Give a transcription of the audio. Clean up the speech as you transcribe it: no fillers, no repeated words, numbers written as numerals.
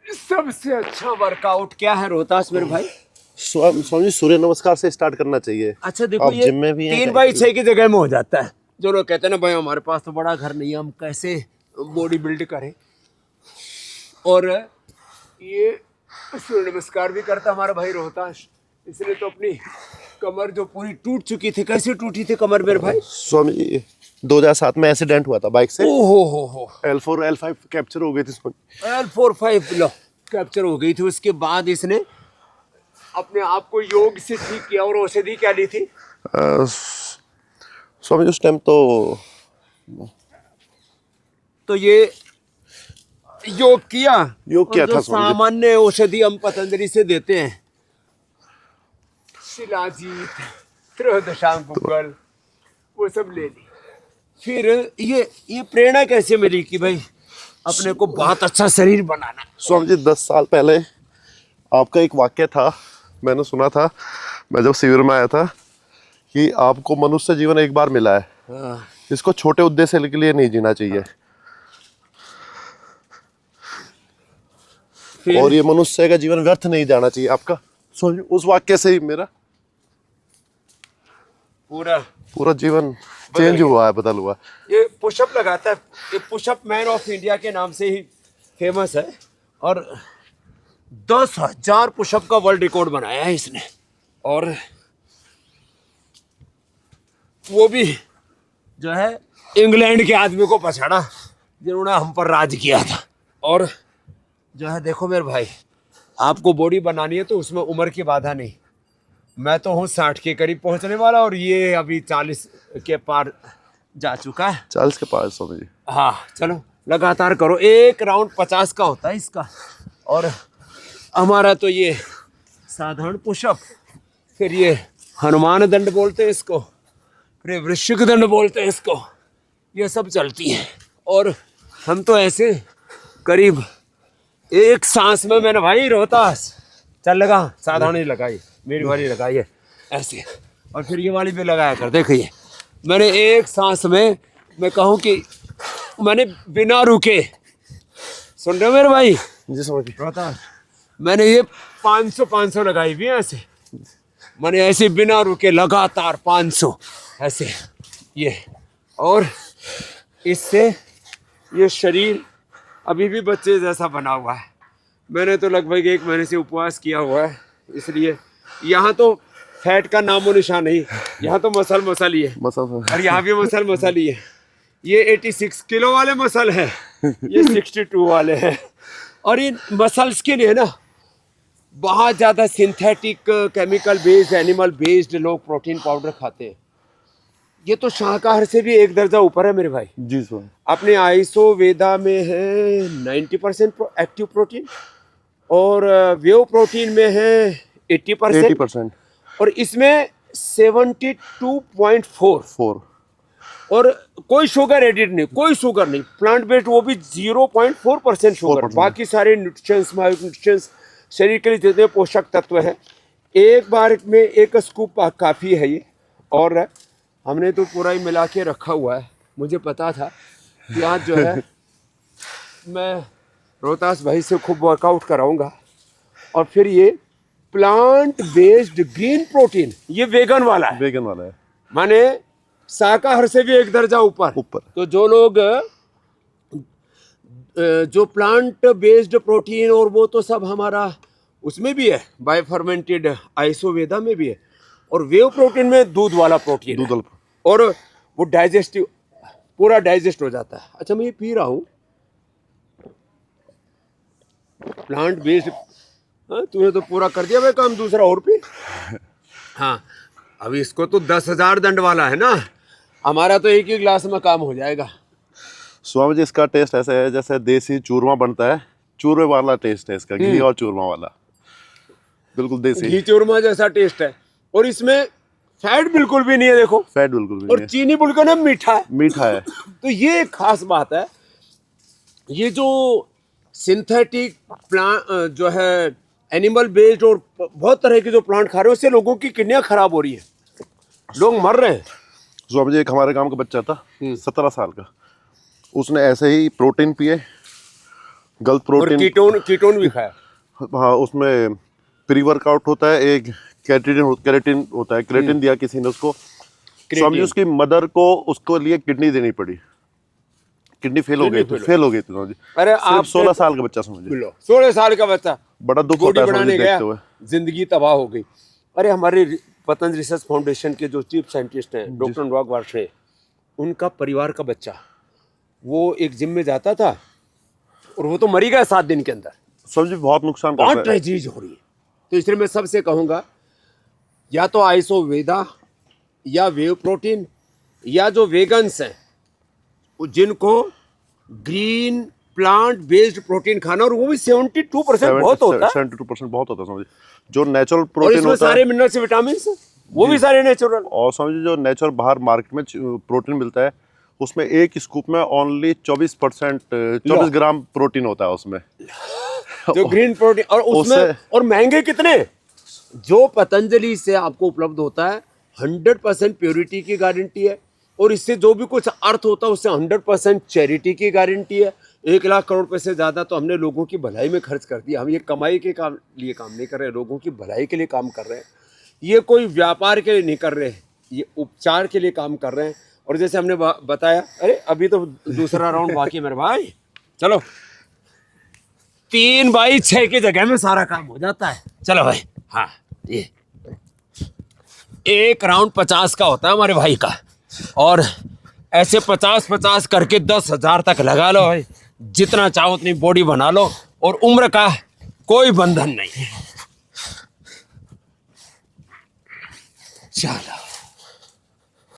सबसे अच्छा वर्कआउट क्या है रोहतास मेरे भाई? स्वामी जी, सूर्य नमस्कार से स्टार्ट करना चाहिए। अच्छा देखो, आप ये जिम में भी हैं 3x6 की जगह में हो जाता है। जो लोग कहते हैं ना भाई हमारे पास तो बड़ा घर नहीं है, हम कैसे बॉडी बिल्ड करें। और ये सूर्य नमस्कार भी करता हमारा भाई रोहतास। इसने तो अपनी कमर जो पूरी टूट चुकी थी, कैसे टूटी थी कमर मेरे भाई? स्वामी जी, 2007 में एक्सीडेंट हुआ था बाइक से। ओहो हो L4 L5 कैप्चर हो गई थी स्वामी। L45 लो कैप्चर हो गई थी। उसके बाद इसने अपने आप को योग से ठीक किया। और औषधि क्या ली थी? स्वामी जी, उस टाइम तो ये योग किया। योग किया और जो था स्वामी जी। सामान्य औषधि हम पतंजलि से देते हैं, शिलाजीत, त्रयोदशांकुशल, वो सब ले ली। फिर ये प्रेरणा कैसे मिली कि भाई अपने को बहुत अच्छा शरीर बनाना? स्वामी जी, 10 साल पहले आपका एक वाक्य था, मैंने सुना था, मैं जब शिविर में आया था, कि आपको मनुष्य जीवन एक बार मिला है, हाँ। इसको छोटे उद्देश्य के लिए नहीं जीना चाहिए। फिर और ये मनुष्य का जीवन व्यर्थ नहीं जाना चाहिए आपका। स्वामी जी, उस वाक्य से ही मेरा पूरा जीवन चेंज हुआ है, बदल हुआ है। ये पुशअप लगाता है। ये पुशअप मैन ऑफ इंडिया के नाम से ही फेमस है। और 10,000 पुशअप का वर्ल्ड रिकॉर्ड बनाया है इसने। और वो भी जो है इंग्लैंड के आदमी को पछाड़ा जिन्होंने हम पर राज किया था। और जो है देखो मेरे भाई, आपको बॉडी बनानी है तो उसमें उम्र की बाधा नहीं। मैं तो हूँ 60 के करीब पहुंचने वाला और ये अभी 40 के पार जा चुका है। 40 के पास स्वामी जी। हाँ चलो लगातार करो। एक राउंड 50 का होता है इसका। और हमारा तो ये साधारण पुशअप, फिर ये हनुमान दंड बोलते हैं इसको, फिर ये वृश्चिक दंड बोलते हैं इसको, ये सब चलती है। और हम तो ऐसे करीब एक सांस में, मैंने भाई रोहतास चल लगा, साधारण ही लगाई, मेरी वाली लगाई है ऐसे। और फिर ये वाली भी लगाया कर। देखिए मैंने एक सांस में, मैं कहूँ कि मैंने बिना रुके, सुन रहे हो मेरे भाई जी स्वामी जी। रोहतास, मैंने ये 500 लगाई भी है ऐसे। मैंने ऐसे बिना रुके लगातार 500 ऐसे ये। और इससे ये शरीर अभी भी बच्चे जैसा बना हुआ है। मैंने तो लगभग 1 महीने से उपवास किया हुआ है, इसलिए यहाँ तो फैट का नामो निशान नहीं। यहाँ तो मसल ही है। और यहाँ भी मसल ही है। ये 86 किलो वाले मसल है, ये 62 वाले हैं। और इन मसल्स के लिए ना बहुत ज़्यादा synthetic, chemical based, animal based लोग प्रोटीन पाउडर खाते हैं। ये तो शाकाहार से भी एक दर्जा ऊपर है मेरे भाई। जी स्वामी। अपने आइसो वेदा में है 90% एक्टिव प्रोटीन, और वेव प्रोटीन में है 80%, और इसमें 72.4। और कोई शुगर एडिड नहीं, कोई शुगर नहीं, प्लांट बेस्ड, वो भी 0.4% शुगर। बाकी सारे न्यूट्रिशंस, माइक्रोन्यूट्रिशंस, शरीर के लिए जितने पोषक तत्व हैं, एक बार में एक स्कूप काफ़ी है ये। और हमने तो पूरा ही मिला के रखा हुआ है। मुझे पता था कि आज जो है मैं रोहतास भाई से खूब वर्कआउट कराऊंगा। और फिर ये प्लांट बेस्ड ग्रीन प्रोटीन, ये वेगन वाला है, माने शाकाहार से भी एक दर्जा ऊपर। तो जो लोग जो प्लांट बेस्ड प्रोटीन, और वो तो सब हमारा उसमें भी है, बाय फर्मेंटेड आइसोवेदा में भी है। और वेव प्रोटीन में दूध वाला प्रोटीन है। और वो डाइजेस्टिव, पूरा डाइजेस्ट हो जाता है। अच्छा मैं ये पी रहा हूँ प्लांट बेस्ड। हाँ तूने तो पूरा कर दिया भाई काम, दूसरा और पी। हाँ अभी इसको तो 10,000 दंड वाला है ना, हमारा तो एक ही गिलास में काम हो जाएगा। स्वामी जी, इसका टेस्ट ऐसा है जैसे देसी चूरमा बनता है, चूरमे वाला टेस्ट है इसका, घी और चूरमा वाला, बिल्कुल देसी घी चूरमा जैसा टेस्ट है। और इसमें फैट बिल्कुल भी नहीं है, देखो फैट बिल्कुल भी और नहीं है। चीनी बिल्कुल ना मीठा है। तो ये एक खास बात है। ये जो सिंथेटिक प्लांट जो है एनिमल बेस्ड, और बहुत तरह के जो प्लांट खा रहे हैं, उससे लोगों की किडनियां खराब हो रही है, लोग मर रहे हैं। स्वामी जी, एक हमारे गांव का बच्चा था 17 साल का, उसने ऐसे ही प्रोटीन पिए, गलत और प्रोटीन, कीटोन भी खाया। हाँ उसमें प्री वर्कआउट होता है, एक केरेटिन होता है, क्रेटिन दिया किसी ने उसको। स्वामी उसकी मदर को उसको लिए किडनी देनी पड़ी, किडनी फेल हो गई थी, फेल हो गई थी जी। अरे सिर्फ 16 साल का बच्चा समझिए, 16 साल का बच्चा बड़ा दुख बॉडी होता है बनाने समझिए गया, देखते हुए। जिंदगी तबाह हो गई। अरे हमारे पतंजलि रिसर्च फाउंडेशन के जो चीफ साइंटिस्ट हैं डॉक्टर अनुराग वार्ष्णेय, उनका परिवार का बच्चा वो एक जिम में जाता था और वो तो मरी गया 7 दिन के अंदर। समझिए बहुत नुकसान बहुत करता है। ट्रेजेडी हो रही है। तो इसलिए मैं सबसे कहूंगा, या तो आइसो वेदा या वेव प्रोटीन, या जो वेगन्स हैं जिनको ग्रीन प्लांट बेस्ड प्रोटीन खाना, और वो भी 72% बहुत होता है। 72% बहुत होता है समझिए। जो नेचुरल और प्रोटीन इसमें होता सारे है, मिनरल्स विटामिन वो भी सारे नेचुरल। और समझिए जो नेचुरल बाहर मार्केट में प्रोटीन मिलता है, उसमें एक स्कूप में ओनली 24 ग्राम प्रोटीन होता है उसमें। जो ग्रीन प्रोटीन, और उसमें और महंगे कितने। जो पतंजलि से आपको उपलब्ध होता है 100% प्योरिटी की गारंटी है, और इससे जो भी कुछ अर्थ होता है उससे 100% चैरिटी की गारंटी है। 1 लाख करोड़ रुपए से ज़्यादा तो हमने लोगों की भलाई में खर्च कर दिया। हम ये कमाई के लिए काम नहीं कर रहे, लोगों की भलाई के लिए काम कर रहे हैं। ये कोई व्यापार के लिए नहीं कर रहे, ये उपचार के लिए काम कर रहे हैं। और जैसे हमने बताया, अरे अभी तो दूसरा राउंड बाकी है मेरे भाई, चलो 3x6 की जगह में सारा काम हो जाता है। चलो भाई, हाँ ये 1 राउंड 50 का होता है हमारे भाई का, और ऐसे 50-50 करके 10,000 तक लगा लो भाई, जितना चाहो उतनी बॉडी बना लो, और उम्र का कोई बंधन नहीं। चलो।